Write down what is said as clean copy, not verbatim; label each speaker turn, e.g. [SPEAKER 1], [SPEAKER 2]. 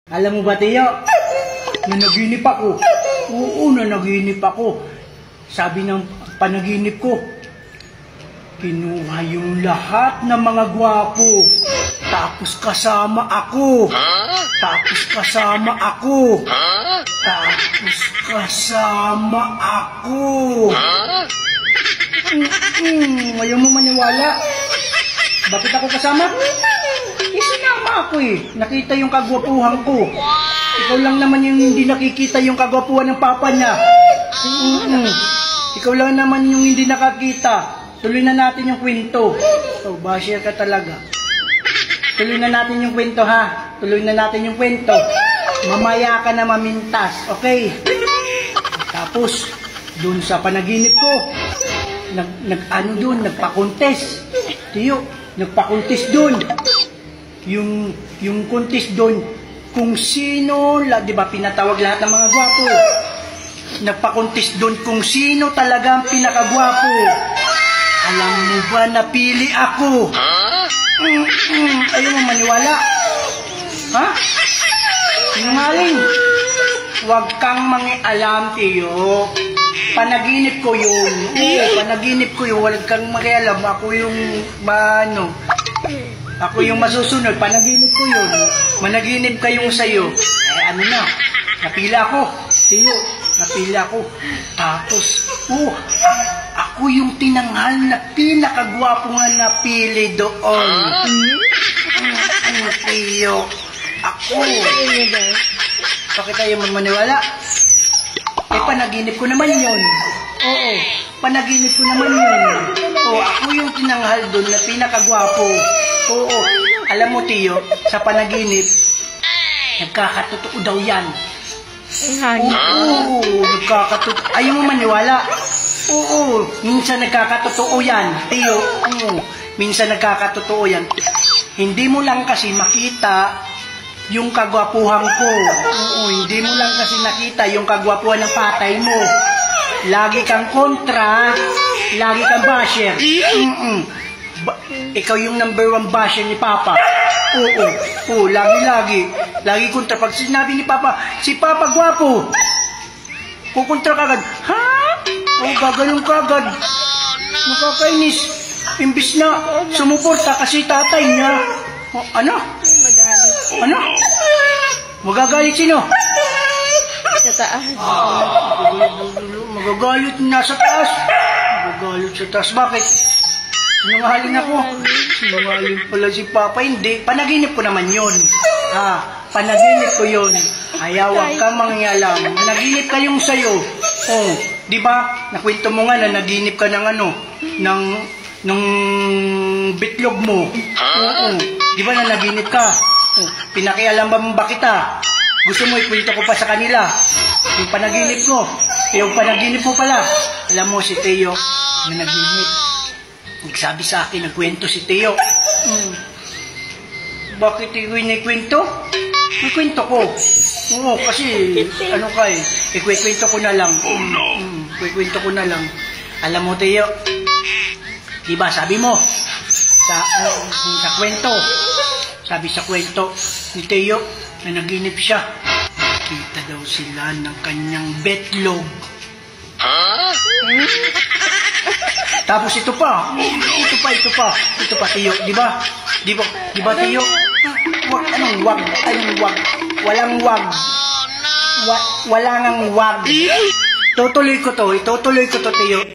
[SPEAKER 1] Alam mo ba, Tiyo, nanaginip ako. Oo, nanaginip ako. Sabi ng panaginip ko, kinuha yung lahat ng mga gwapo. Tapos kasama ako. Tapos kasama ako. Tapos kasama ako. Ayaw mo maniwala? Bakit ako kasama? Sinama ako eh. Nakita yung kagwapuhan ko. Ikaw lang naman yung hindi nakikita yung kagwapuhan ng papa niya. Ikaw lang naman yung hindi nakakita. Tuloy na natin yung kwento. So, basher ka talaga. Tuloy na natin yung kwento, ha? Tuloy na natin yung kwento. Mamaya ka na mamintas, okay? Tapos, dun sa panaginip ko, nagpa-contest. Tiyo, nagpa-contest dun. Yung contest dun, kung sino, di ba pinatawag lahat ng mga gwapo. Nagpa-contest dun kung sino talaga ang pinakagwapo. Alam mo ba, napili ako. Ayaw mo maniwala? Ha? Sinungaling. Huwag kang mangialam, Tiyo. Panaginip ko yun. Oo, panaginip ko yun. Huwag kang makialam. Ako yung, ako yung masusunod. Panaginip ko yun. Managinip kayong sayo. Ano na, napila ako. Tiyo, napila ako. Tapos, ako yung tinanghal na pinakagwapo nga napili doon. Tiyo, ako. Bakit tayo magmaniwala? Panaginip ko naman yun. Oo, panaginip ko naman yun. Ako yung tinanghal doon na pinakagwapo. Oo, alam mo, Tiyo, sa panaginip, nagkakatotoo daw yan. Oo, nagkakatotoo. Ayaw mo maniwala? Oo, minsan nagkakatotoo yan, Tiyo. Minsan nagkakatotoo yan. Hindi mo lang kasi makita yung kagwapuhan ko. Oo, hindi mo lang kasi nakita yung kagwapuhan ng patay mo. Lagi kang kontra, lagi kang basher. Ikaw yung number 1 basher ni Papa. Oo, lagi. Lagi kontra. Pag sinabi ni Papa, si Papa gwapo, kukontra ka agad. Ha? Gaganong ka agad. Nakakainis. Imbis na sumuporta kasi tatay niya. Ano? Ano? Magagalit sino?
[SPEAKER 2] Sa taas.
[SPEAKER 1] Magagalit nasa taas. Magagalit sa taas. Bakit? Sinungaling ako. Sinungaling pala si Papa. Hindi. Panaginip ko naman yun. Panaginip ko yun. Ayaw, wag kang mangyalam. Naginip kayong sayo. Di ba? Nakwento mo nga na naginip ka ng ng bitlog mo. Di ba na naginip ka? Pinakialam ba kita? Gusto mo ikwento ko pa sa kanila? Yung panaginip ko. Yung panaginip mo pala. Alam mo si Teo na naginip. Nagsabi sa akin, nagkwento si Teo. Bakit ikwento? Ikwento ko. Oo, kasi ikwento ko na lang. Ikwento ko na lang. Alam mo, Teo, diba sabi mo sa kwento, sabi sa kwento ni Teo na naginip siya, nakita daw sila ng kanyang betlog. Tapos ito pa Teo, diba Teo? Anong wag? Walang wag. Wala ngang wag. Itutuloy ko to, Teo.